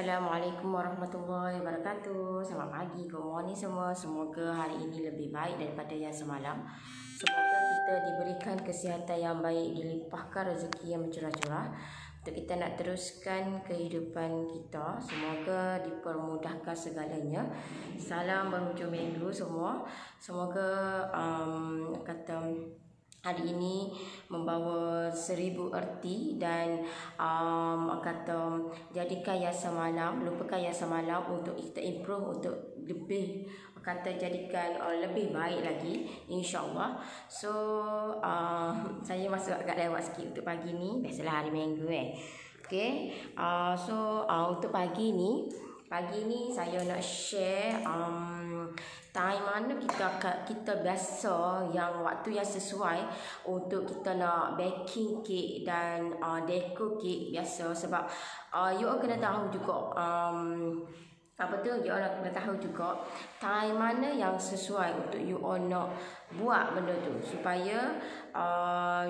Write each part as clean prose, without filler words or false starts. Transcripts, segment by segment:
Assalamualaikum warahmatullahi wabarakatuh. Selamat pagi, good morning semua. Semoga hari ini lebih baik daripada yang semalam. Semoga kita diberikan kesihatan yang baik, dilimpahkan rezeki yang mencurah-curah untuk kita nak teruskan kehidupan kita. Semoga dipermudahkan segalanya. Salam berhujung minggu semua. Semoga hari ini membawa 1000 erti dan jadikan yang semalam, lupakan yang semalam untuk kita improve, untuk lebih jadikan lebih baik lagi, insyaAllah. So saya masuk agak lewat sikit untuk pagi ni, biasalah hari minggu Okay. Untuk pagi ni saya nak share time mana kita biasa yang waktu yang sesuai untuk kita nak baking cake dan deco cake biasa. Sebab you all kena tahu juga you all kena tahu juga time mana yang sesuai untuk you all nak buat benda tu, supaya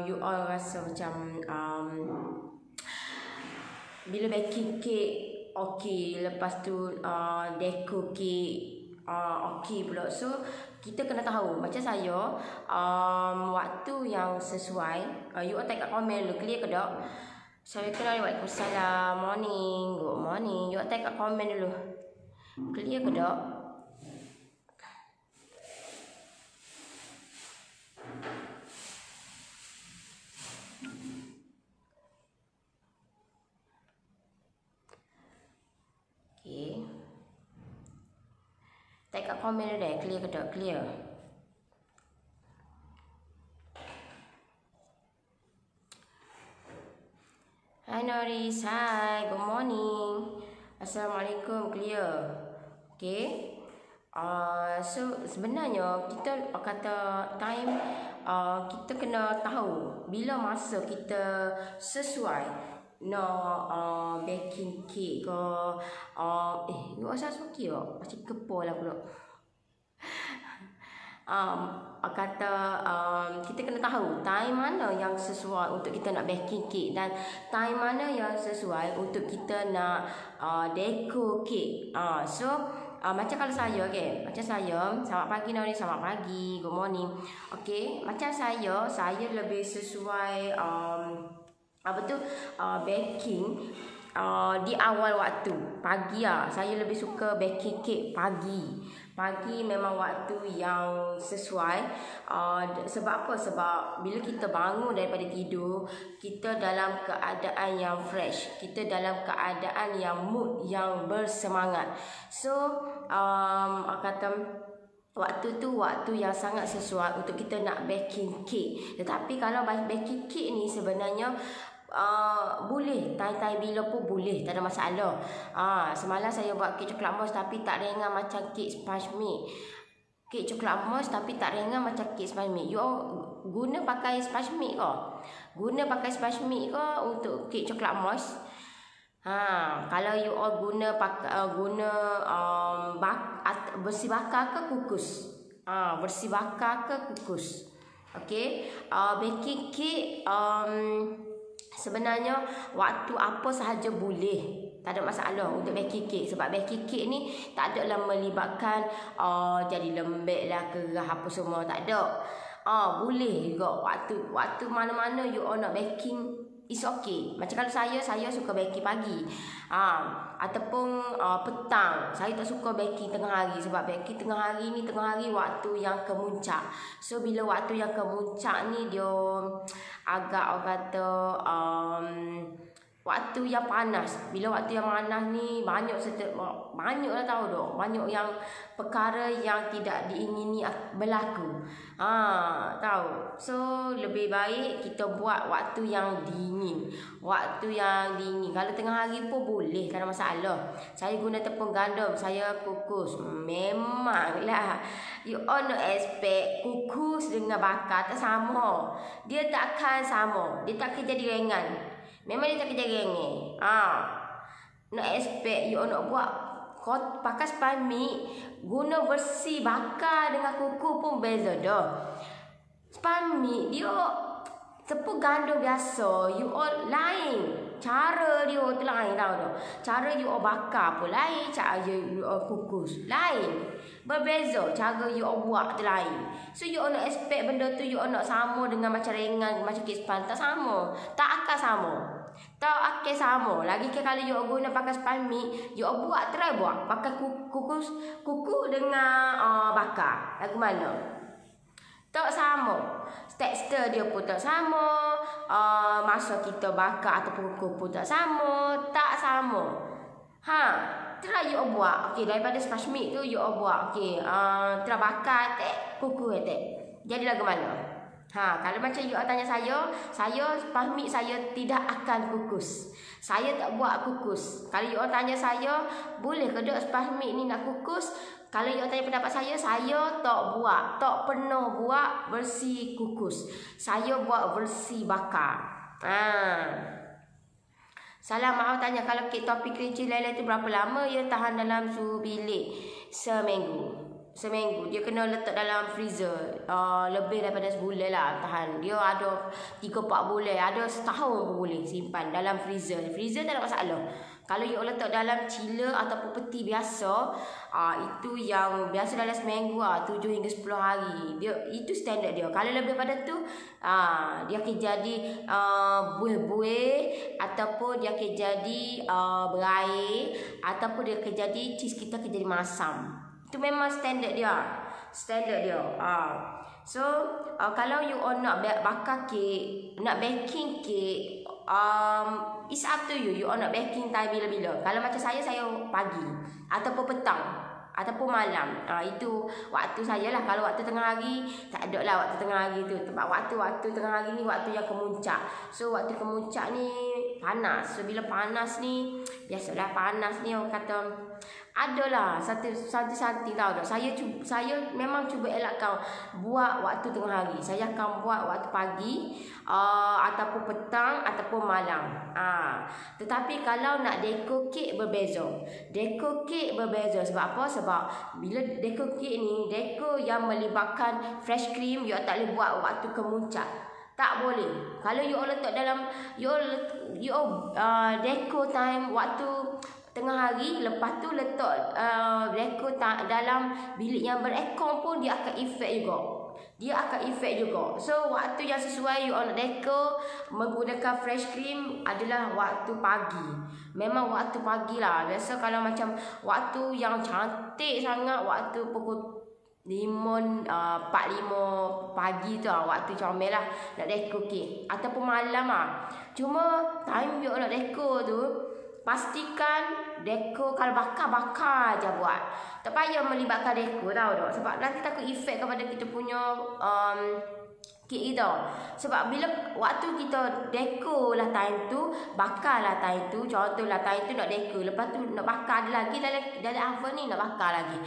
you all rasa macam bila baking cake okey, lepas tu deco cake okey pula. So kita kena tahu, macam saya waktu yang sesuai. You all type kat komen dulu, clear ke tak? Assalamualaikum, waalaikumsalam, morning, good morning. You all type kat komen dulu, clear ke tak? Okay, type kat komen dulu deh, clear ke tak? Clear. Hai Noris, hai, good morning. Assalamualaikum, clear. Okay. So sebenarnya kita kata time, kita kena tahu bila masa kita sesuai nak baking cake ke. You asal suki tak? Macam kepol lah pula. Kita kena tahu time mana yang sesuai untuk kita nak baking cake dan time mana yang sesuai untuk kita nak deco cake. Macam kalau saya, macam saya, selamat pagi Nori, selamat pagi, good morning. Macam saya lebih sesuai baking di awal waktu pagi lah. Saya lebih suka baking cake pagi memang waktu yang sesuai. Sebab apa? Sebab bila kita bangun daripada tidur, kita dalam keadaan yang fresh, kita dalam keadaan yang mood yang bersemangat. So waktu tu waktu yang sangat sesuai untuk kita nak baking cake. Tetapi kalau baking cake ni sebenarnya boleh time bila pun boleh, tak ada masalah. Semalam saya buat kek coklat mousse tapi tak ringan macam kek sponge milk. Kek coklat mousse tapi tak ringan macam kek sponge milk. You guna pakai sponge milk ke? Guna pakai sponge milk ke untuk kek coklat mousse? Kalau you all guna bersih bakar ke kukus? Bersih bakar ke kukus? Okay. Baking cake sebenarnya waktu apa sahaja boleh, tak ada masalah untuk baking cake. Sebab baking cake ni tak adalah melibatkan jadi lembek lah, kerah apa semua, tak ada. Boleh juga waktu mana-mana you all nak baking, it's okay. Macam kalau saya suka baking pagi ataupun petang. Saya tak suka baking tengah hari, sebab baking tengah hari ni waktu yang kemuncak. So bila waktu yang kemuncak ni dia agak waktu yang panas. Bila waktu yang panas ni banyak lah tahu tak, banyak yang perkara yang tidak diingini berlaku. Tahu. So lebih baik kita buat waktu yang dingin. Kalau tengah hari pun boleh, tak ada masalah. Saya guna tepung gandum, saya kukus. Memanglah you all not expect kukus dengan bakar tak sama. Dia takkan sama, dia takkan jadi ringan. Memang dia takkan jadi ringan. Nak expect you all nak buat pakai sponge milk, guna bersih bakar dengan kukus pun beza dah. Sponge milk dia Tepung gandum biasa, you all lain. Cara dia tu lain tau tak. Cara you all bakar pun lain, cara you all kukus lain. Berbeza cara you all buat tu lain. So you all nak expect benda tu you all nak sama dengan macam ringan, macam kek span, tak sama. Tak akan sama. Tak akan sama. Lagi ke kalau you all guna pakai span mi, you all buat, try buat. Pakai kukus dengan bakar. Lagu mana? Tak sama. Tekstur dia pun tak sama. Masa kita bakar ataupun kukus pun tak sama. Tak sama. Try you buat. Okey, daripada sponge meat tu you buat. Okey, try bakar kukus jadi lagu mana? Kalau macam you tanya saya sponge meat saya tidak akan kukus. Saya tak buat kukus. Kalau you tanya saya, boleh ke tak sponge meat ni nak kukus? Kalau you tanya pendapat saya tak buat. Tak pernah buat versi kukus. Saya buat versi bakar. Salah maaf tanya, kalau kek topi kerinci lele tu berapa lama ia tahan dalam suhu bilik? Seminggu. Dia kena letak dalam freezer. Lebih daripada sebulan lah tahan. Dia ada 3-4 bulan, ada setahun pun boleh simpan dalam freezer. Freezer tak ada masalah. Kalau you letak dalam chiller ataupun peti biasa, itu yang biasa dalam seminggu 7 hingga 10 hari. Itu standard dia. Kalau lebih pada tu, dia akan jadi buih-buih, ataupun dia akan jadi berair, ataupun dia akan jadi cheese kita akan jadi masam. Itu memang standard dia. So kalau you all nak bakar kek, nak baking kek, it's up to you. You all nak baking time bila-bila. Kalau macam saya pagi ataupun petang ataupun malam. Itu waktu saya lah. Kalau waktu tengah hari, tak ada lah waktu tengah hari tu. Sebab waktu tengah hari ni waktu yang kemuncak. So waktu kemuncak ni panas. So bila panas ni, biasalah panas ni orang kata adalah santi-santi tau tak. Saya memang cuba elakkan buat waktu tengah hari. Saya akan buat waktu pagi, ataupun petang ataupun malam. Tetapi kalau nak dekor kek berbeza. Sebab apa? Sebab bila dekor kek ni, dekor yang melibatkan fresh cream, you tak boleh buat waktu kemuncak. Tak boleh. Kalau you letak dalam dekor time waktu tengah hari, lepas tu letak dekor dalam bilik yang berekon pun dia akan efek juga. So waktu yang sesuai you nak dekor menggunakan fresh cream adalah waktu pagi. Memang waktu pagi lah. Biasa kalau macam waktu yang cantik sangat, waktu pukul 45 pagi tu waktu comel lah nak dekor kek. Ataupun malam Cuma time you nak dekor tu, pastikan dekor kalau bakar je buat. Tak payah melibatkan dekor tau tak. Sebab nanti takut efek kepada kita punya kek kita. Sebab bila waktu kita dekor lah time tu, bakar lah time tu. Contohlah time tu nak dekor, lepas tu nak bakar lagi dalam oven ni, nak bakar lagi.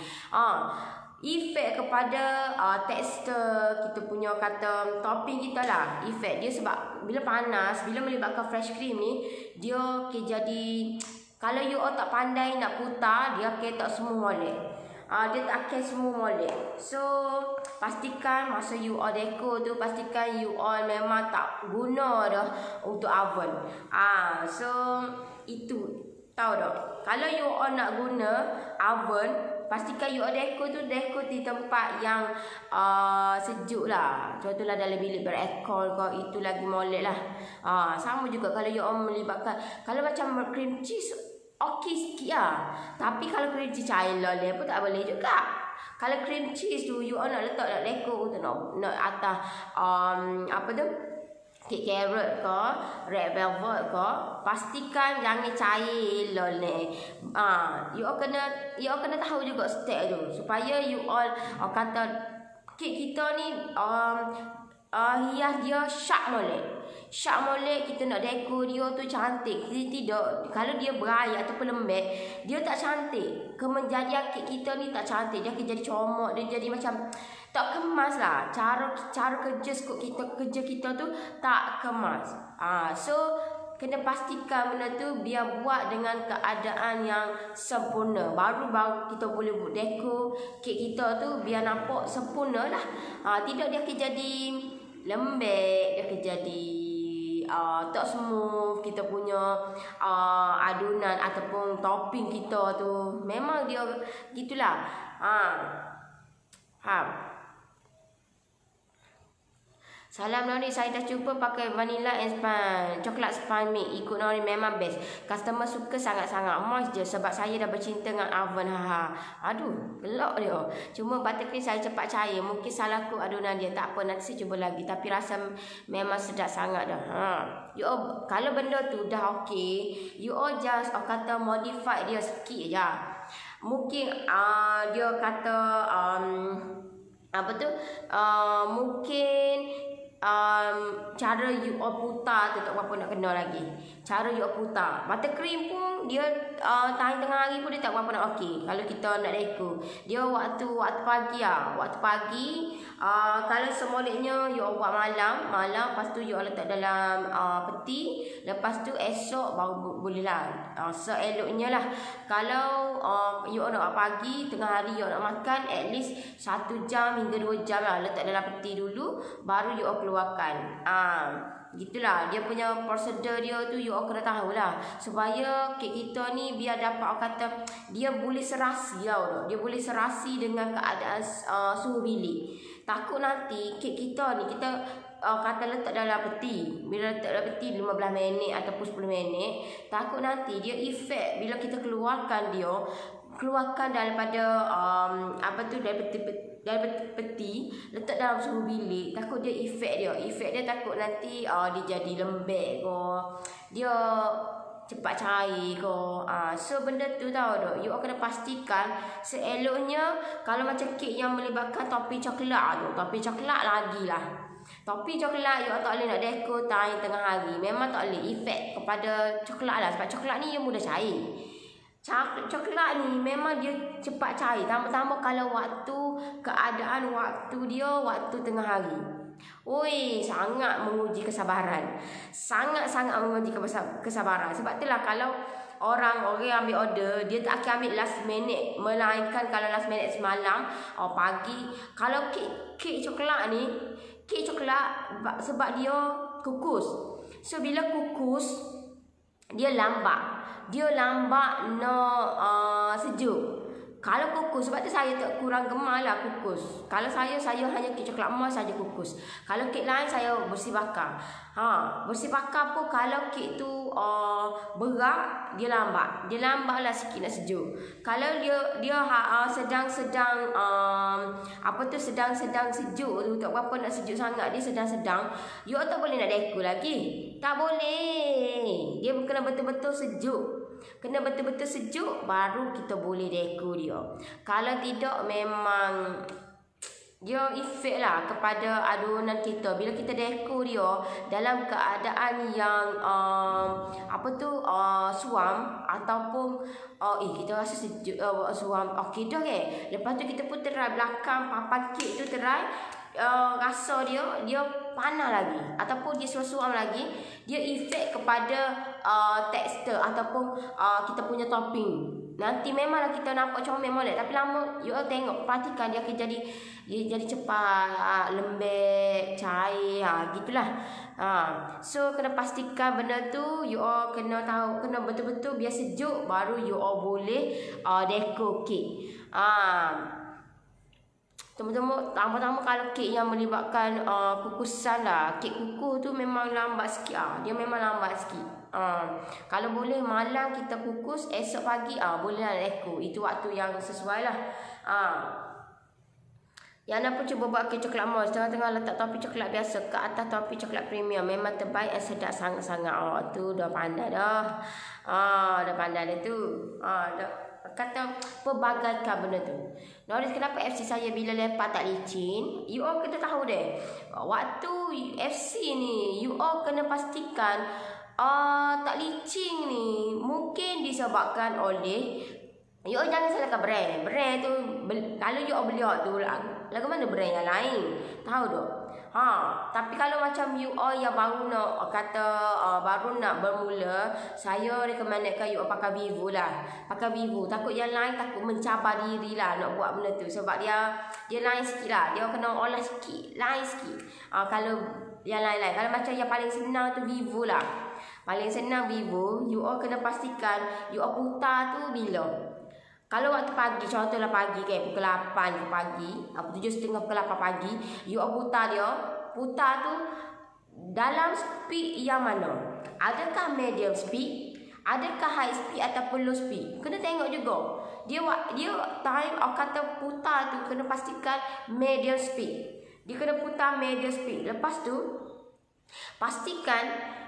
Efek kepada tekstur kita punya kata topping kita lah. Efek dia sebab bila panas, bila melibatkan fresh cream ni, dia akan jadi, kalau you all tak pandai nak putar, dia akan tak semua molek. Dia tak akan semua molek. So pastikan masa you all dekor tu, pastikan you all memang tak guna dah untuk oven. So itu tahu tak. Kalau you all nak guna oven, pastikan you dekor di tempat yang sejuk lah. Contohlah dalam bilik berekol ke, itu lagi molek lah. Sama juga kalau you melibatkan, kalau macam cream cheese okey sikit lah. Tapi kalau cream cheese cair dia pun tak boleh juga. Kalau cream cheese tu you nak letak nak dekor untuk nak atas apa tu, kek carrot ke, red velvet ke, pastikan jangan cair ni. You kena tahu juga step tu supaya you all kata kek kita ni hias dia sharp molek, kita nak dekor dia tu cantik. Tidak, kalau dia berair ataupun lembek, dia tak cantik. Kemenjadian kek kita ni tak cantik, dia akan jadi comot, dia jadi macam tak kemas lah. Cara kerja kita tu tak kemas. So kena pastikan benda tu biar buat dengan keadaan yang sempurna. Baru kita boleh buat dekor kek kita tu biar nampak sempurna lah. Tidak dia akan jadi lembek, dia akan jadi tak smooth. Kita punya adunan ataupun topping kita tu memang dia gitulah. Faham? Salam Nori, saya dah cuba pakai vanilla and coklat sponge mix. Ikut Nori memang best. Customer suka sangat-sangat. Moist je sebab saya dah bercinta dengan oven. Aduh, gelak dia. Cuma buttercream saya cepat cair. Mungkin salahku adunan dia. Tak apa, nanti saya cuba lagi. Tapi rasa memang sedap sangat dah. You all, kalau benda tu dah okey, you all just kata modify dia sikit je. Mungkin dia kata apa tu? Mungkin cara you all putar tu tak apa nak kena lagi. Cara you all putar. Buttercream pun dia tahan tengah hari pun dia tak apa nak okey. Kalau kita nak deco. Dia waktu pagi Waktu pagi kalau semoleknya you all buat malam, lepas tu you all letak dalam peti, lepas tu esok baru boleh lah. Seeloknya lah. Kalau you all nak buat pagi, tengah hari you all nak makan, at least 1 jam hingga 2 jam lah letak dalam peti dulu, baru you all keluarkan. Gitulah dia punya prosedur dia tu, you all kena tahu lah, supaya kek kita ni biar dapat kata dia boleh serasi tau. Dia boleh serasi dengan keadaan suhu bilik. Takut nanti kek kita ni kita kata letak dalam peti. Bila letak dalam peti 15 minit ataupun 10 minit, takut nanti dia efek bila kita keluarkan daripada dari peti letak dalam suhu bilik, takut dia efek dia takut nanti dia jadi lembek ke, dia cepat cair ke. So benda tu tahu tak, you all kena pastikan seeloknya. Kalau macam kek yang melibatkan topi coklat lagi lah. Topi coklat you all tak boleh nak deco time tengah hari. Memang tak boleh efek kepada coklat lah, sebab coklat ni dia mudah cair. Coklat ni memang dia cepat cair. Tambah-tambah kalau keadaan waktu dia waktu tengah hari. Sangat menguji kesabaran. Sangat-sangat menguji kesabaran. Sebab itulah kalau orang ambil order, dia tak akan ambil last minute. Melainkan kalau last minute semalam pagi. Kalau kek coklat ni, sebab dia kukus. So bila kukus, dia lambat nak sejuk. Kalau kukus, sebab tu saya tak kurang gemar lah kukus. Kalau saya hanya kek coklat emas saja kukus. Kalau kek lain saya bersih bakar. Bersih bakar pun kalau kek tu berat, dia lambat lah sikit nak sejuk. Kalau dia sedang sedang sejuk tu, tak berapa nak sejuk sangat, dia sedang, you tak boleh nak deco lagi. Tak boleh. Dia kena betul-betul sejuk. Baru kita boleh deco dia. Kalau tidak, memang dia efek lah kepada adunan kita. Bila kita deco dia dalam keadaan yang suam ataupun kita rasa sejuk, suam, okey dah ke. Lepas tu kita pun terai belakang papan kek tu, terai rasa dia panas lagi ataupun dia suam lagi, dia efek kepada tekstur ataupun kita punya topping. Nanti memanglah kita nampak comel molek, tapi lama you all tengok, perhatikan dia akan jadi cepat lembek, cair, gitulah. So kena pastikan benda tu you all kena tahu, kena betul-betul biar sejuk, baru you all boleh deco kek. Tambah-tambah kalau kek yang melibatkan kukusan lah, kek kukuh tu memang lambat sikit. Dia memang lambat sikit. Kalau boleh malam kita kukus, esok pagi boleh lah deco. Itu waktu yang sesuai lah. Yang nak pun cuba buat kek coklat emas, tengah-tengah letak topi coklat biasa ke atas topi coklat premium. Memang terbaik dan sedap sangat-sangat. Tu dah pandai dah. Dah pandai dah tu. Kata pelbagaikan benda tu. Noris, kenapa FC saya bila lepas tak licin? You all kena tahu deh, waktu FC ni you all kena pastikan tak licin ni mungkin disebabkan oleh you all jangan salahkan brand tu. Kalau you all beli tu Lagu mana brand yang lain? Tahu tak? Tapi kalau macam you all yang baru nak baru nak bermula, saya recommendkan you all pakai Vivo lah. Pakai Vivo. Takut yang lain takut mencabar diri lah nak buat benda tu. Sebab dia lain sikit lah. Dia kena olah sikit, lain sikit. Kalau yang lain-lain, kalau macam yang paling senang tu Vivo lah. Paling senang Vivo. You all kena pastikan you all putar tu bila. Kalau waktu pagi, contohlah pagi kan, pukul 8 pagi, 7.30 pukul 8 pagi, you all putar dia. Putar tu dalam speed yang mana? Adakah medium speed? Adakah high speed ataupun low speed? Kena tengok juga. Dia time kata putar tu kena pastikan medium speed. Dia kena putar medium speed. Lepas tu pastikan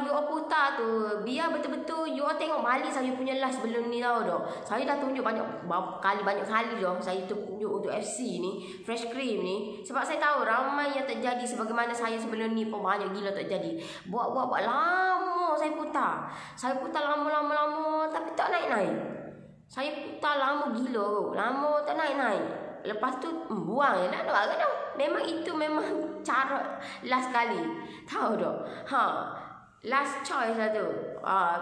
you all putar tu biar betul-betul you all tengok balik saya punya live sebelum ni tahu dah. Saya dah tunjuk banyak kali dah. Saya tunjuk untuk FC ni, Fresh Cream ni. Sebab saya tahu ramai yang terjadi sebagaimana saya sebelum ni pun banyak gila terjadi. Buat lama saya putar. Saya putar lama tapi tak naik-naik. Saya putar lama gila. Lama tak naik-naik. Lepas tu buang je nak buat dah. Memang itu memang cara last kali. Tahu tak? Last choice lah tu.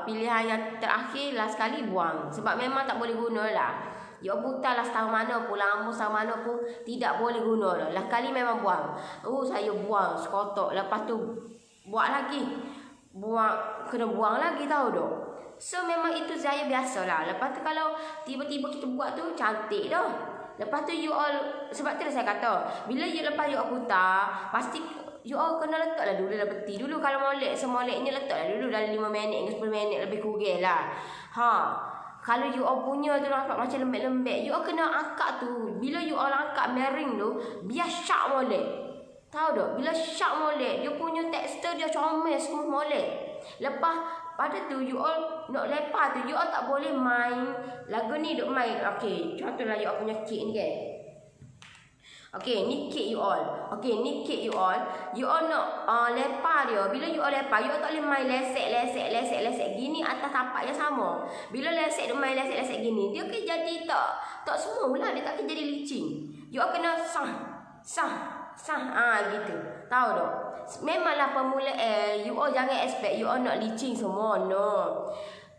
Pilihan yang terakhir last kali buang. Sebab memang tak boleh guna lah. You putar lah setahun mana pun, lama setahun mana pun tidak boleh guna lah. Last kali memang buang. Saya buang sekotok. Lepas tu buat lagi. Kena buang lagi tahu tak? So memang itu saya biasalah. Lepas tu kalau tiba-tiba kita buat tu cantik dah. Lepas tu you all, sebab tu saya kata, bila you lepas you all putar, pasti you all kena letaklah dulu dalam peti dulu. Kalau molek, semoleknya letaklah dulu dalam 5 minit ke 10 minit lebih kurang lah. Kalau you all punya tu nampak macam lembek-lembek, you all kena angkat tu. Bila you all angkat miring tu, biar sharp molek. Tahu tak? Bila sharp molek, dia punya tekstur dia comel semua molek. Lepas pada tu you all nak lepas tu, you all tak boleh main lagu ni duk main. Okey, contohlah you all punya kek ni kan. Okey, ni kek you all. Okey, ni kek you all. You all nak lepas dia. Bila you all lepas, you all tak boleh main lesek gini atas tapak yang sama. Bila lesek duk main lesek gini, dia akan jadi tak semua lah, dia tak akan jadi licin. You all kena sah gitu. Tahu tak? Memanglah pemula you all jangan expect you all nak licin semua. No.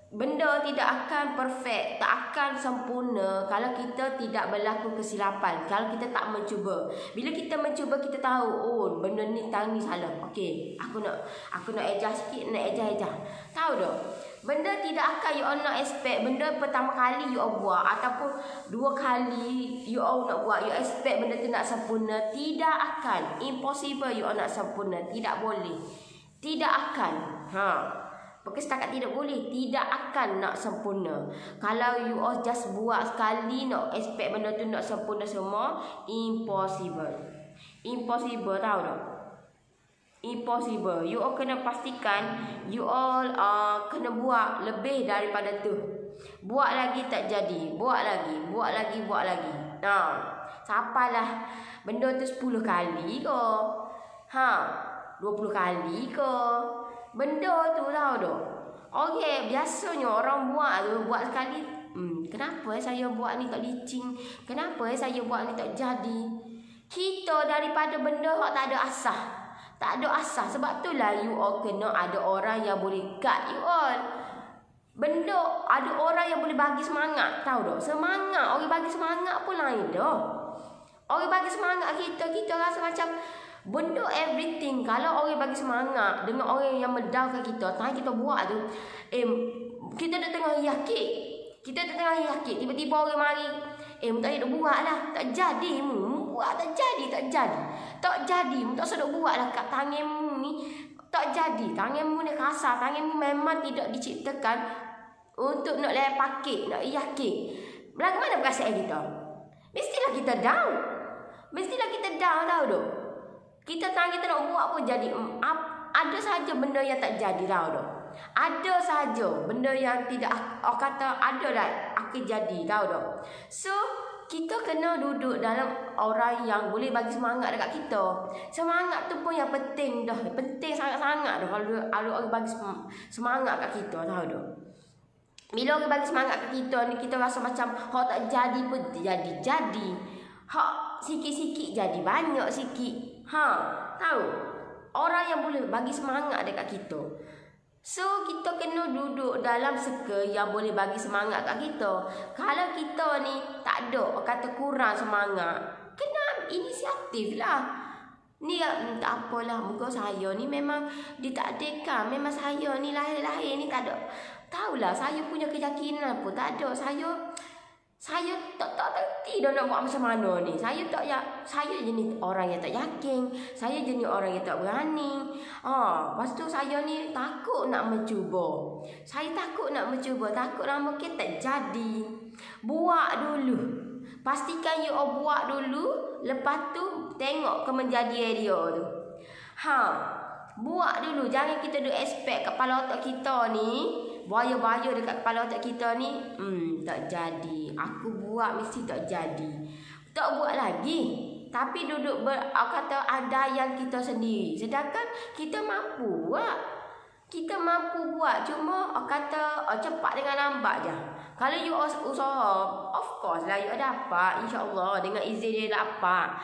Benda tidak akan perfect, tak akan sempurna kalau kita tidak berlaku kesilapan, kalau kita tak mencuba. Bila kita mencuba, kita tahu benda ni tang ni salah. Okey, aku nak adjust sikit, nak adjust. Tahu tak? Benda tidak akan you all nak expect. Benda pertama kali you all buat ataupun 2 kali you all nak buat, you expect benda tu nak sempurna. Tidak akan. Impossible you all nak sempurna. Tidak boleh. Tidak akan. Bukan setakat tidak boleh, tidak akan nak sempurna. Kalau you all just buat sekali nak expect benda tu nak sempurna semua, impossible. Impossible, tahu tak? Impossible. You all kena pastikan you all kena buat lebih daripada tu. Buat lagi tak jadi, buat lagi. Sampailah benda tu 10 kali ke 20 kali ke benda tu, tahu tak? Okey, biasanya orang buat sekali, kenapa saya buat ni tak licin? Kenapa saya buat ni tak jadi? Kita daripada benda hak tak ada asas. Tak ada asas. Sebab itulah you all kena ada orang yang boleh guide you all. Benda ada orang yang boleh bagi semangat, tahu tak? Semangat, orang bagi semangat pun lain dah. Orang bagi semangat kita rasa macam benda everything. Kalau orang bagi semangat dengan orang yang mendownkan kita, kita buat tu, kita dah tengah yakin. Tiba-tiba orang mari, tak ada buat lah, tak jadi buat, tak jadi, tak sedap buat lah kat tanganmu ni, tak jadi. Tanganmu ni kasar, tanganmu memang tidak diciptakan untuk nak lepak kek, nak yakin. Bagaimana perasaan kita? Mestilah kita down, tahu tak? Kita nak buat pun jadi. Ada saja benda yang tak jadi, tahu tak? Ada saja benda yang tidak, kata ada lah akan jadi, tahu tak? So kita kena duduk dalam orang yang boleh bagi semangat dekat kita. Semangat tu pun yang penting dah. Penting sangat-sangat dah kalau orang bagi semangat kat kita, tahu tak? Bila orang bagi semangat kat kita ni, kita rasa macam tak jadi pun jadi. sikit-sikit jadi banyak sikit. Tahu? Orang yang boleh bagi semangat dekat kita. So kita kena duduk dalam circle yang boleh bagi semangat kat kita. Kalau kita ni tak ada kata kurang semangat, kena inisiatif lah. Ni tak apalah, muka saya ni memang ditakdirkan. Memang saya ni lahir-lahir ni tak ada. Tahulah saya punya keyakinan pun tak ada. Saya tak terti dah nak buat macam mana ni. Saya jenis orang yang tak yakin. Saya jenis orang yang tak berani. Lepas tu saya ni takut nak mencuba. Saya takut nak mencuba. Takut lama ke tak jadi. Buat dulu. Pastikan you all buat dulu. Lepas tu tengok kemenjadian dia tu. Buat dulu. Jangan kita duk expect kepala otak kita ni. Bahaya-bahaya dekat kepala otak kita ni. Tak jadi. Aku buat mesti tak jadi. Tak buat lagi. Tapi duduk kata ada yang kita sendiri. Sedangkan kita mampu buat. Kita mampu buat. Cuma kata cepat dengan lambat je. Kalau you usaha, of course lah you dapat. InsyaAllah dengan izin dia dapat.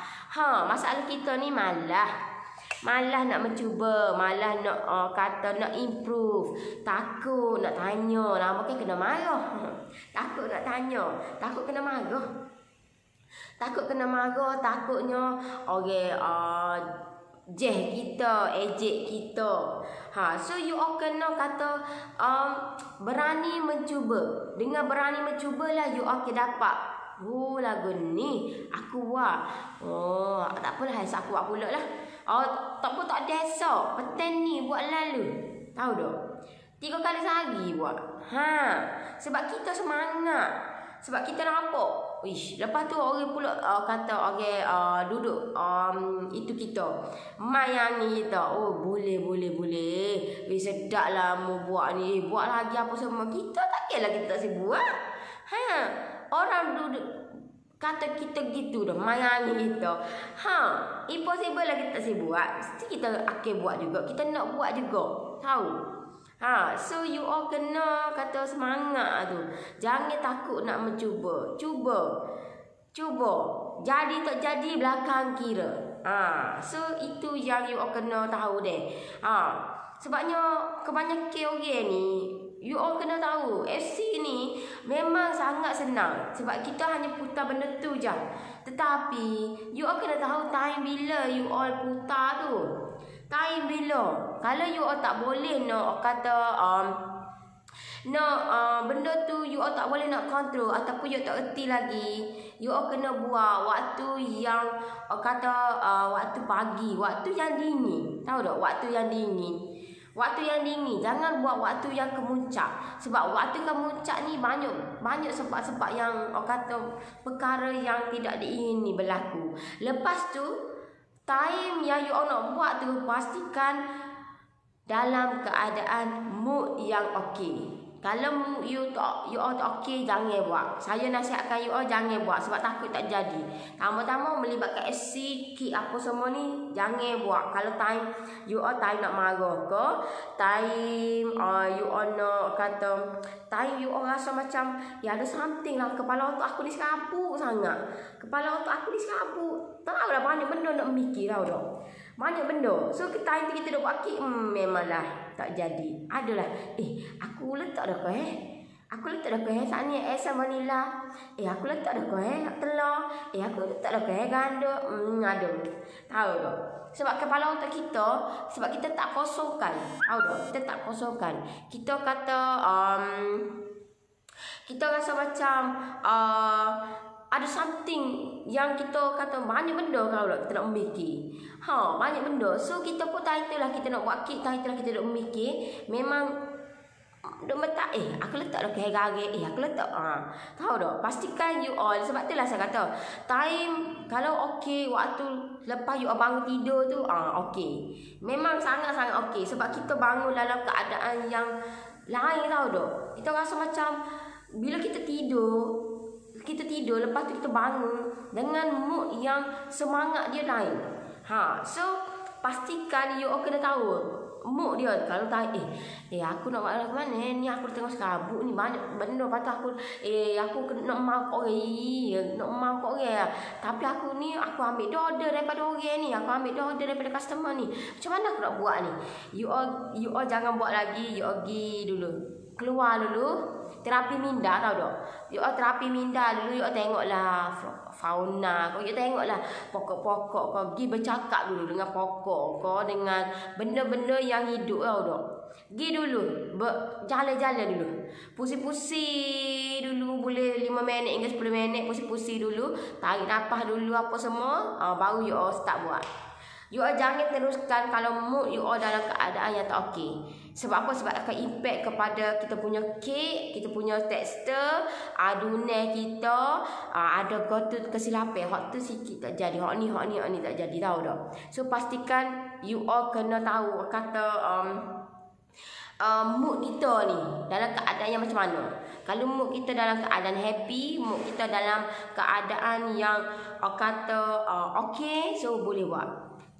Masalah kita ni malah nak mencuba. Malah nak kata nak improve. Takut nak tanya. Lama kan kena marah. Takut nak tanya. Takut kena marah. Takutnya kita, ejek kita. So you all kena kata berani mencuba. Dengan berani mencuba lah you all dapat. Lagu ni aku buat. Tak apalah, aku buat pula lah. Tak apa, tak ada esok. Petang ni buat lalu. Tahu tak? 3 kali sehari buat. Sebab kita semangat. Sebab kita nampak. Lepas tu orang pula kata duduk itu kita mayangi kita. Boleh. Sedap lah mu buat ni. Buat lagi apa semua. Kita tak kira kita tak buat. Orang duduk kata kita gitu dah, mayangi kita. Impossible lah kita tak buat. Mesti kita akan buat juga. Kita nak buat juga. Tahu? So you all kena kata semangat tu. Jangan takut nak mencuba. Cuba. Jadi tak jadi belakang kira. So itu yang you all kena tahu deh. Sebabnya kebanyakan orang ni you all kena tahu FC ni memang sangat senang. Sebab kita hanya putar benda tu je. Tetapi you all kena tahu time bila you all putar tu. Time bila. Kalau you all tak boleh nak kata benda tu you all tak boleh nak kontrol ataupun you tak erti lagi, you all kena buat waktu yang waktu pagi, waktu yang dingin. Tahu tak? Waktu yang dingin. Jangan buat waktu yang kemuncak. Sebab waktu kemuncak ni banyak sebab-sebab yang perkara yang tidak diingini berlaku. Lepas tu time yang you all nak buat tu pastikan dalam keadaan mood yang okey. Kalau you all tak okey, jangan buat. Saya nasihatkan you all jangan buat sebab takut tak jadi. Tambah-tambah melibatkan FC, kick apa semua ni, jangan buat. Kalau time you all time nak marah ke, time you all nak kata, time you all rasa macam ada something lah, kepala otak aku ni serabut sangat. Tahu lah banyak benda nak mikir, tahu tak? Banyak benda. So time tu kita dah buat kick, memanglah tak jadi. Adalah aku letak dah saat ni sama vanila. Aku letak dah telur. Aku letak dah ganda. Ada. Tahu tak? Sebab kepala otak kita, sebab kita tak kosongkan. Tahu tak? Kita tak kosongkan. Kita kata kita rasa macam ada something yang kita kata banyak benda kalau kita nak memikir. Banyak benda. So kita pun title lah kita nak buat kick, title lah kita nak memikir. Memang duk letak aku letak dah garis. Aku letak tahu tak? Pastikan you all. Sebab tu lah saya kata time kalau okey waktu lepas you all bangun tidur tu okey. Memang sangat-sangat okey. Sebab kita bangun dalam keadaan yang lain, tahu tak? Kita rasa macam bila kita tidur lepas tu kita bangun dengan mood yang semangat dia lain. So pastikan you all kena tahu mood dia. Kalau tahu aku nak buat ke mana ni, aku tengok serabut ni banyak benda, patut aku nak mau kau nak mau kau tapi aku ni aku ambil order daripada orang ni, aku ambil order daripada customer ni, macam mana aku nak buat ni. You all jangan buat lagi. You all pergi dulu, keluar dulu terapi minda, tahu tak? You all terapi minda dulu. You all tengoklah fauna kau, you tengoklah pokok-pokok kau, pergi bercakap dulu dengan pokok kau, dengan benda-benda yang hidup, tahu tak? Pergi dulu berjalan-jalan dulu, pusing-pusing dulu, boleh 5 minit hingga 10 minit, pusing-pusing dulu, tarik nafas dulu apa semua, baru you all start buat. You all jangan teruskan kalau mood you all dalam keadaan yang tak okey. Sebab apa? Sebab akan impact kepada kita punya kek, kita punya tekstur, adunan kita, ada gotu kesilapan. Hak tu sikit tak jadi, hak ni tak jadi, tahu tak? So pastikan you all kena tahu kata mood kita ni dalam keadaan yang macam mana. Kalau mood kita dalam keadaan happy, mood kita dalam keadaan yang kata okey, so boleh buat.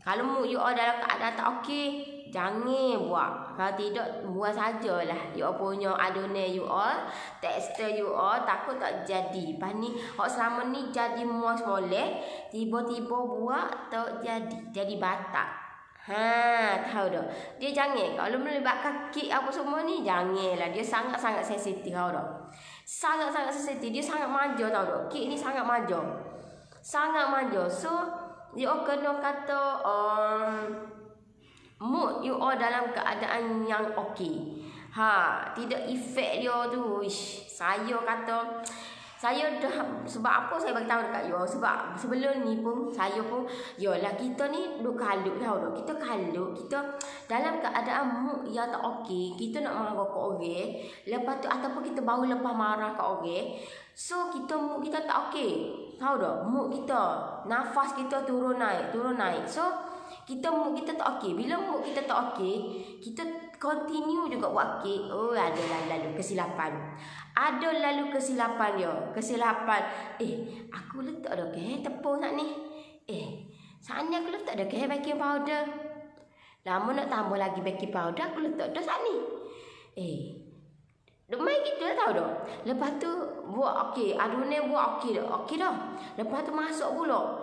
Kalau mood you all dalam keadaan tak okey, jangan buat. Kalau tidak, buat sajalah. You all punya adunan you all, tekstur you all, takut tak jadi. Lepas ni, selama ni jadi muas molek, tiba-tiba buat tak jadi batak. Tahu tak? Dia jangan. Kalau melibatkan kek apa semua ni, janganlah. Dia sangat-sangat sensitif, tahu tak? Sangat-sangat sensitif. Dia sangat manja, tahu tak? Kek ni sangat manja. Sangat manja. So, you all kena kata mood you all dalam keadaan yang okey. Tidak efek dia tu. Saya kata, saya dah, sebab apa saya bagi tahu dekat you all? Sebab sebelum ni pun saya pun yalah, kita ni duk kalut, tahu tak? Kita kalut, kita dalam keadaan mood yang tak okey, kita nak marah ke orang, lepas tu ataupun kita baru lepas marah ke orang, so kita mood kita tak okey. Tahu tak? Mood kita, nafas kita turun naik. So kita mood kita tak okey. Bila mood kita tak okey, kita continue juga buat kek. Ada lalu kesilapan. Ada lalu kesilapan dia. Kesilapan. Aku letak dah tepung saat ni. Saat ni aku letak dah baking powder. Lama nak tambah lagi baking powder, aku letak dah saat ni. Main kita tahu dah. Lepas tu buat okey, adunan buat okey dah. Okey dah. Lepas tu masuk pula.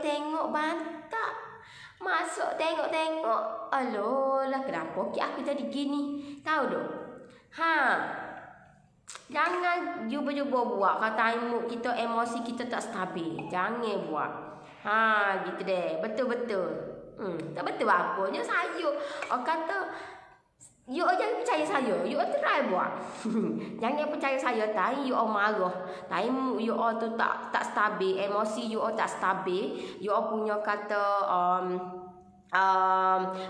Tengok bantak. Masuk tengok. Alolah, kenapa kek aku jadi gini? Tahu dah. Jangan cuba-cuba buat kata mood kita, emosi kita tak stabil. Jangan buat. Gitu deh. Betul-betul. Tak betul apanya saya. Kata you all jangan percaya saya. You all try buat. Jangan percaya saya. Tapi you all marah. Tapi you all tu tak stabil. Emosi you all tak stabil. You all punya kata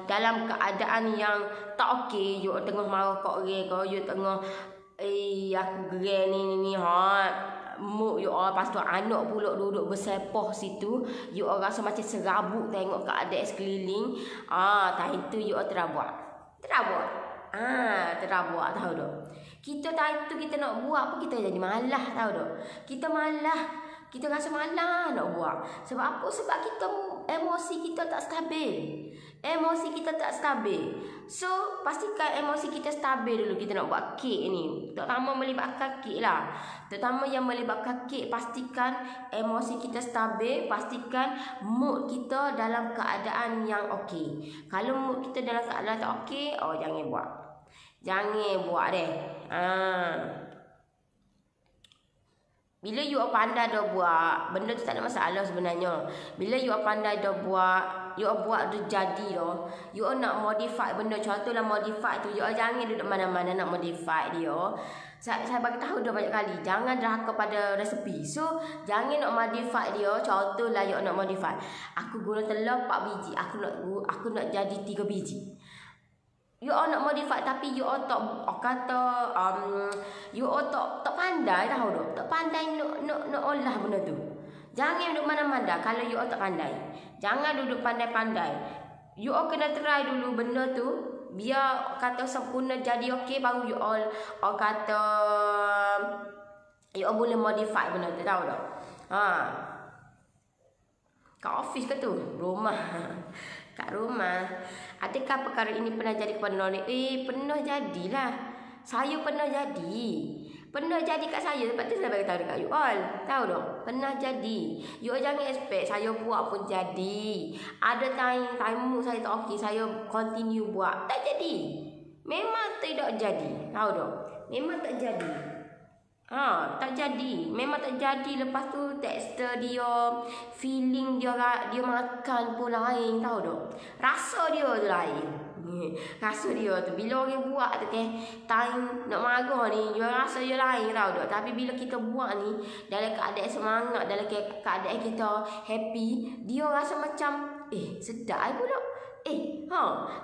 dalam keadaan yang tak okey, you all tengah marah kat orang ke, you tengah aku geram ni mood you all, lepas tu anak pula duduk bersepoh situ, you all rasa macam serabut tengok keadaan sekeliling. Time tu you all terabut. Terabut, tahu tak? Kita time tu kita nak buat apa, kita jadi malah, tahu tak? Kita malah. Kita rasa malah nak buat. Sebab apa? Sebab kita emosi kita tak stabil. So, pastikan emosi kita stabil dulu. Kita nak buat kek ni. Terutama melibatkan kek lah. Terutama yang melibatkan kek, pastikan emosi kita stabil. Pastikan mood kita dalam keadaan yang okey. Kalau mood kita dalam keadaan tak okey, jangan buat. Jangan buat deh. Bila you all pandai dah buat, benda tu tak ada masalah sebenarnya. Bila you all pandai dah buat, you all buat dah jadi dah. You all nak modify benda, contohlah modify tu, you all jangan duduk mana-mana nak modify dia. Saya bagi tahu dah banyak kali, jangan derhaka pada resepi. So, jangan nak modify dia. Contohlah you all nak modify. Aku guna telur 4 biji, aku nak jadi 3 biji. You all nak modify tapi you all tak kata you all tak pandai, tahu tak? Tak pandai nak olah benda tu. Jangan duduk mana-mana kalau you all tak pandai. Jangan duduk pandai-pandai. You all kena try dulu benda tu, biar kata sempurna jadi okey, baru you all kata you all boleh modify benda tu, tahu tak? Kat office ke tu? Rumah. Kat rumah. Adakah perkara ini pernah jadi kepada Nori? Pernah jadilah. Saya pernah jadi. Pernah jadi kat saya. Sebab tu saya bagi tahu dekat you all. Tahu tak? Pernah jadi. You all jangan expect saya buat pun jadi. Ada time saya tak okey, saya continue buat. Tak jadi. Memang tidak jadi. Tahu tak? Memang tak jadi. Tak jadi. Memang tak jadi. Lepas tu texter dia, feeling dia makan pun lain, tahu tak? Rasa dia tu lain. Rasa dia tu bila orang buat tu time nak marah ni, dia rasa dia lain, tahu tak? Tapi bila kita buat ni dalam keadaan semangat, dalam keadaan kita happy, dia rasa macam sedap pula.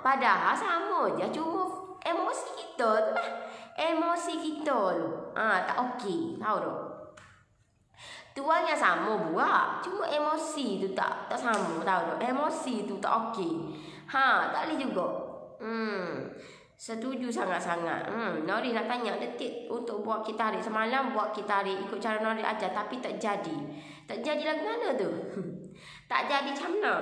Padahal sama je, cuma emosi kita tu lah. Emosi kita tu tak okey, tahu tak? Tuan yang sama buat, cuma emosi tu tak sama, tahu tak? Emosi tu tak okey. Tak boleh juga. Setuju sangat-sangat. Nori nak tanya detik untuk buat kita hari semalam, buat kita hari ikut cara Nori ajar, tapi tak jadi. Tak jadi lagu mana tu? Tak jadi macam mana?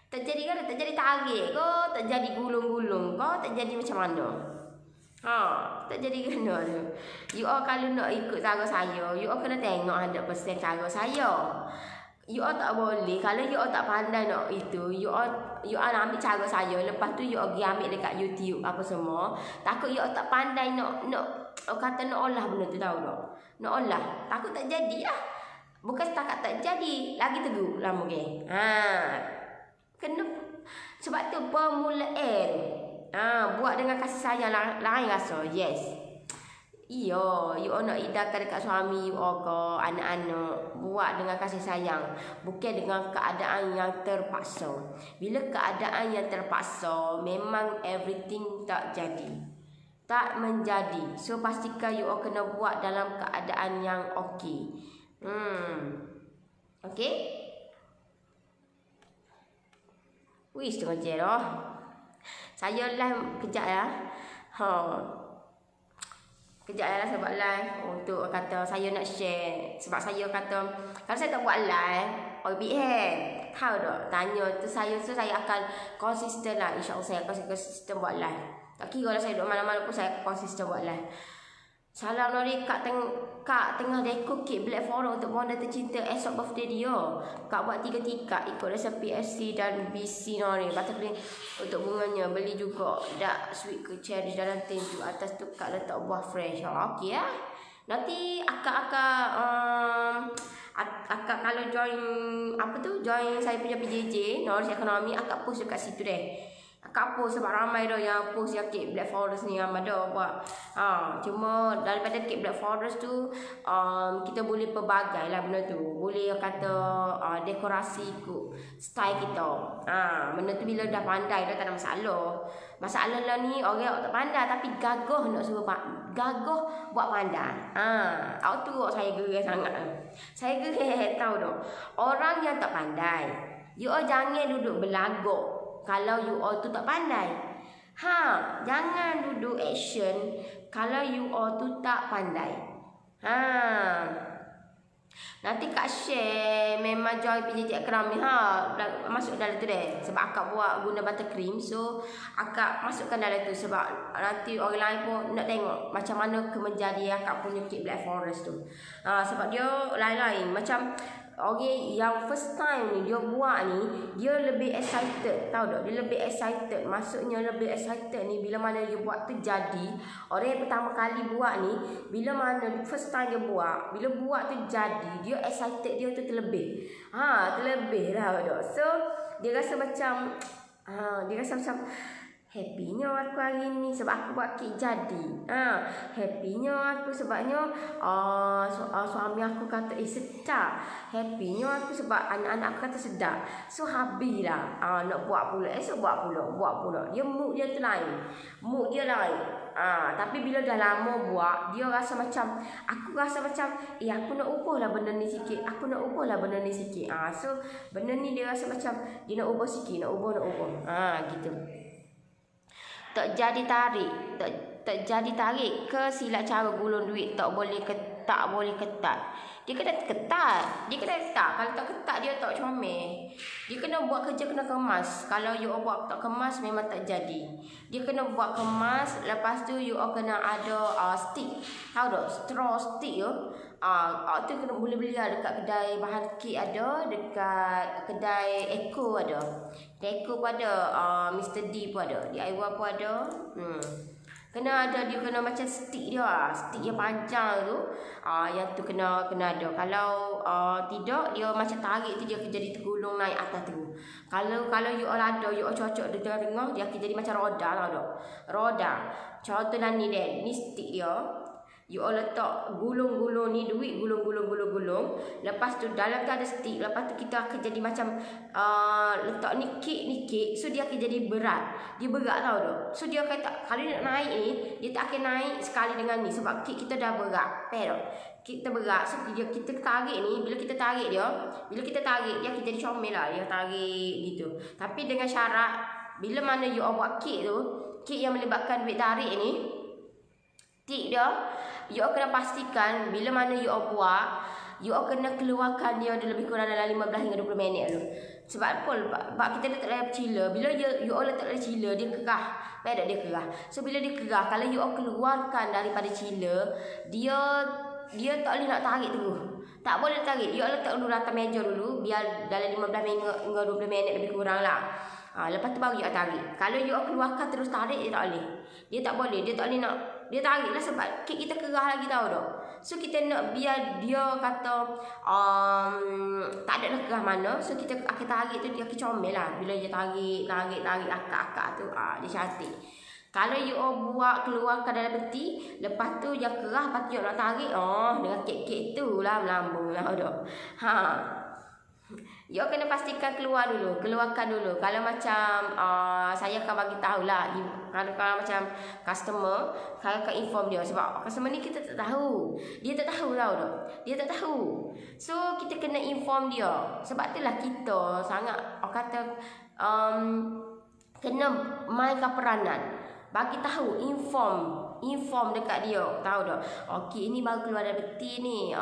Tak jadi kan? Tak jadi tarik ke? Tak jadi gulung-gulung ke? Tak jadi macam mana? Tak jadi kena tu. You all kalau nak ikut cara saya, you all kena tengok 100% cara saya. You all tak boleh. Kalau you all tak pandai nak itu, you all ambil cara saya. Lepas tu you all pergi ambil dekat YouTube apa semua. Takut you all tak pandai nak kata nak olah benda tu, tahu tak? Nak olah. Takut tak jadi lah. Bukan setakat tak jadi, lagi teruk lama geng. Kena. Sebab tu permulaan. Buat dengan kasih sayang lain rasa. Yes. Iyo, you all nak idamkan dekat suami you all ke anak-anak, buat dengan kasih sayang, bukan dengan keadaan yang terpaksa. Bila keadaan yang terpaksa, memang everything tak jadi, tak menjadi. So pastikan you all kena buat dalam keadaan yang okey. Okey? Wih, setengah je dah. Saya live kejap ya. Kejap lah saya buat live untuk kata saya nak share. Sebab saya kata kalau saya tak buat live, tahu tak? Tanya tu saya akan konsisten lah. InsyaAllah saya akan konsisten buat live. Tak kira lah saya duduk mana-mana pun saya konsisten buat live. Salam Nori, Kak tengah dekor kek Black Forest untuk bonda tercinta esok birthday dia. Kak buat 3 tingkat ikut resepi FC dan BC Nori. Buttercream untuk bunganya. Beli juga dark sweet ke cherry dalam tin tu. Atas tu Kak letak buah fresh. Okey ya. Nanti akak kalau join join saya punya PJJ Knowledge Economy, akak post dekat situ deh. Akak post sebab ramai dah yang post yang kek Black Forest ni ramai dah buat. Cuma daripada kek Black Forest tu kita boleh pelbagai lah benda tu. Boleh kata dekorasi ikut style kita. Benda tu bila dah pandai dah tak ada masalah. Masalah lah ni orang tak pandai tapi gagah nak suruh gagah buat pandai. Awak tu saya gerai sangat. Saya gerai tahu tak. Orang yang tak pandai, you all jangan duduk berlagak. Kalau you all tu tak pandai. Jangan duduk action kalau you all tu tak pandai. Nanti Kak share memang join PJJ Academy masuk dalam tu deh. Sebab akak buat guna buttercream, so akak masukkan dalam tu sebab nanti orang lain pun nak tengok macam mana kemenjadi akak punya cake Black Forest tu. Sebab dia lain-lain macam orang yang first time ni dia buat ni, dia lebih excited, tahu tak? Dia lebih excited. Maksudnya lebih excited ni bila mana dia buat tu jadi. Orang yang pertama kali buat ni, bila mana first time dia buat, bila buat tu jadi, dia excited dia tu terlebih. Terlebih lah, tahu tak? So dia rasa macam happynya aku hari ni sebab aku buat kek jadi. Happynya aku sebabnya suami aku kata sedap. Happynya aku sebab anak-anak aku kata sedap. So habislah nak buat pula. Esok buat pula. Dia mood dia tu lain. Mood dia lain. Tapi bila dah lama buat, dia rasa macam aku nak ubahlah benda ni sikit. So benda ni dia rasa macam dia nak ubah sikit, nak ubah. Gitu. Tak jadi tarik ke silap cara gulung duit. Tak boleh tak boleh ketat. Dia kena ketat. Dia kena ketat. Kalau tak ketat dia tak comel. Dia kena buat kerja kena kemas. Kalau you all buat tak kemas memang tak jadi. Dia kena buat kemas. Lepas tu you all kena ada stick. Tahu tak? Straw stick tu. Tu kena boleh beli lah dekat kedai bahan kek ada. Dekat kedai Eco ada. Kedai Eco pun ada. Mr. D pun ada. DIY pun ada. Kena ada, dia kena macam stick dia lah. Stick yang panjang tu. Yang tu kena ada. Kalau tidak, dia macam tarik tu dia akan jadi tergulung naik atas tu. Kalau you all ada, you all cocok di tengah-tengah, dia akan jadi macam roda tau tak? Roda. Contohnya ni deh, ni stick dia. You all letak gulung-gulung ni duit, gulung. Lepas tu dalam tu ada stick. Lepas tu kita akan jadi macam letak ni kek. So dia akan jadi berat. Dia berat tau tu. So dia akan tak, kalau dia nak naik ni, dia tak akan naik sekali dengan ni. Sebab kek kita dah berat. Faham tak? Kita berat. So kita tarik ni, bila kita tarik dia akan jadi comel lah. Dia tarik gitu. Tapi dengan syarat, bila mana you all buat kek tu, kek yang melibatkan duit tarik ni, tik dia, you all kena pastikan bila mana you all buat, you all kena keluarkan dia lebih kurang dalam 15 hingga 20 minit dulu. Sebab apa? Sebab kita letak dalam cila. Bila you all letak dalam cila, dia kerah. Faham tak? Dia kerah. So bila dia kerah, kalau you all keluarkan daripada cila, dia tak boleh nak tarik terus. Tak boleh tarik. You all letak dulu atas meja dulu, biar dalam 15 hingga 20 minit lebih kurang lah. Lepas tu baru you all tarik. Kalau you all keluarkan terus tarik, dia tak boleh. Dia tak boleh nak. Dia tarik lah sebab kek kita kerah lagi tahu tak. So kita nak biar dia kata tak ada lah kerah mana. So kita akan tarik tu dia akan comel lah. Bila dia tarik akak-akak tu dia cantik. Kalau you all buat keluarkan dalam peti, lepas tu yang kerah, lepas tu you nak tarik, dengan kek-kek tu lah melambung lah tak. You kena pastikan keluarkan dulu. Kalau macam saya akan bagi tahu lah. Kalau macam customer, saya akan inform dia. Sebab customer ni kita tak tahu. Dia tak tahu tau tak. Dia tak tahu. So kita kena inform dia. Sebab itulah kita sangat kena mainkan peranan. Bagi tahu, inform dekat dia, tahu tak? Okey, ini baru keluar dari peti ni.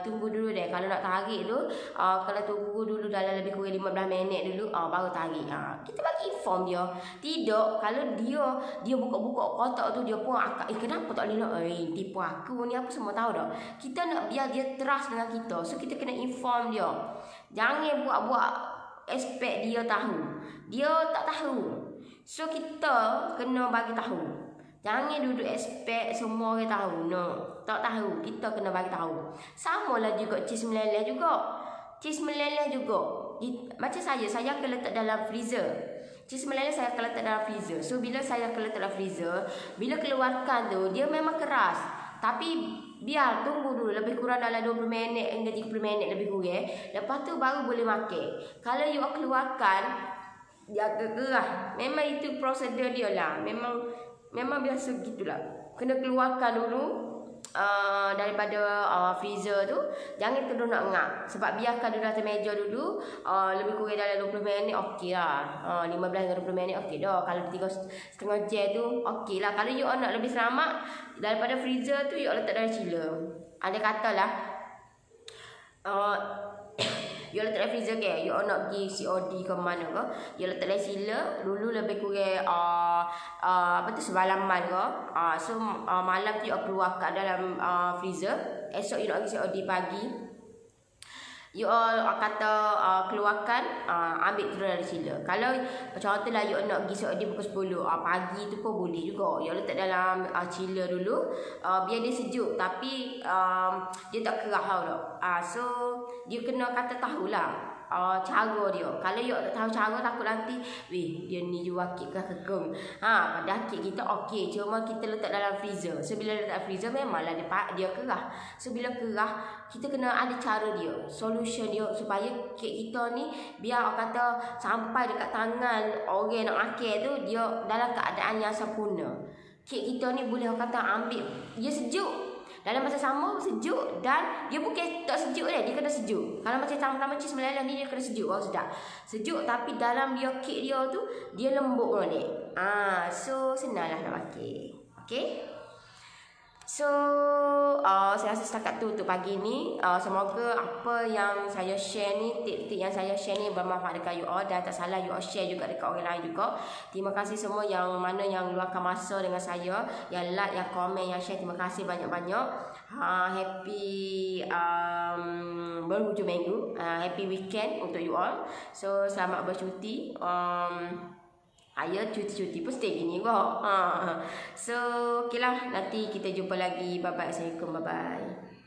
Tunggu dulu deh. Kalau nak tarik tu, kalau tunggu dulu dalam lebih kurang 15 minit dulu, baru tarik. Kita bagi inform dia. Tidak, kalau dia buka-buka kotak tu, dia pun akak, kenapa tak boleh nak tipu aku ni apa semua, tahu tak? Kita nak biar dia trust dengan kita. So kita kena inform dia. Jangan buat-buat aspek dia tahu. Dia tak tahu. So kita kena bagi tahu. Jangan duduk expect semua orang tahu. No, tak tahu. Kita kena bagi tahu. Samalah juga cheese meleleh juga. Cheese meleleh juga. Macam saya akan letak dalam freezer. Cheese meleleh saya akan letak dalam freezer. So bila saya akan letak dalam freezer, bila keluarkan tu dia memang keras. Tapi biar tunggu dulu lebih kurang dalam 20 minit hingga 30 minit lebih kurang. Lepas tu baru boleh makan. Kalau you keluarkan, dia agak gerah. Memang itu prosedur dia lah. Memang biasa gitulah. Kena keluarkan dulu daripada freezer tu. Jangan terus nak ngap. Sebab biarkan dulu atas meja dulu. Lebih kurang dalam 20 minit okey lah. 15 hingga 20 minit okey dah. Kalau 3,5 jam tu okey lah. Kalau you nak lebih selamat, daripada freezer tu you letak dalam chiller. Ada katalah you letak dalam freezer ke, you nak pergi COD ke mana ke, you letak dalam chiller dulu lebih kurang semalaman ke. So malam tu you keluarkan dalam freezer. Esok you nak pergi COD pagi, you kata keluarkan, ambil terus dari chiller. Kalau contohlah you nak pergi COD pukul 10 pagi tu pun boleh juga. You letak dalam chiller dulu, biar dia sejuk tapi dia tak kerah tau tak. So dia kena kata tahulah cara dia. Kalau you tak tahu cara, takut nanti dia ni jual kek ke kegem. Padahal kek kita okey, cuma kita letak dalam freezer. So bila letak freezer memanglah dia kerah. So bila kerah, kita kena ada cara dia, solution dia supaya kek kita ni biar kata sampai dekat tangan orang nak makan tu dia dalam keadaan yang sempurna. Kek kita ni boleh kata ambil dia sejuk. Dalam masa sama sejuk, dan dia bukan tak sejuk dia kena sejuk. Kalau macam sama-sama cheese meleleh ni dia kena sejuk, sedap. Sejuk tapi dalam dia kek dia tu dia lembut balik. So senanglah nak makan. Okey. So saya rasa setakat tu untuk pagi ni. Semoga apa yang saya share ni, tip-tip yang saya share ni bermanfaat dekat you all, dan tak salah you all share juga dekat orang lain juga. Terima kasih semua yang mana yang luangkan masa dengan saya, yang like, yang komen, yang share. Terima kasih banyak-banyak. Happy berhujung minggu, happy weekend untuk you all. So selamat bercuti. Ayah cuti-cuti pun stay gini kok. So okay lah, nanti kita jumpa lagi. Bye bye. Assalamualaikum. Bye bye.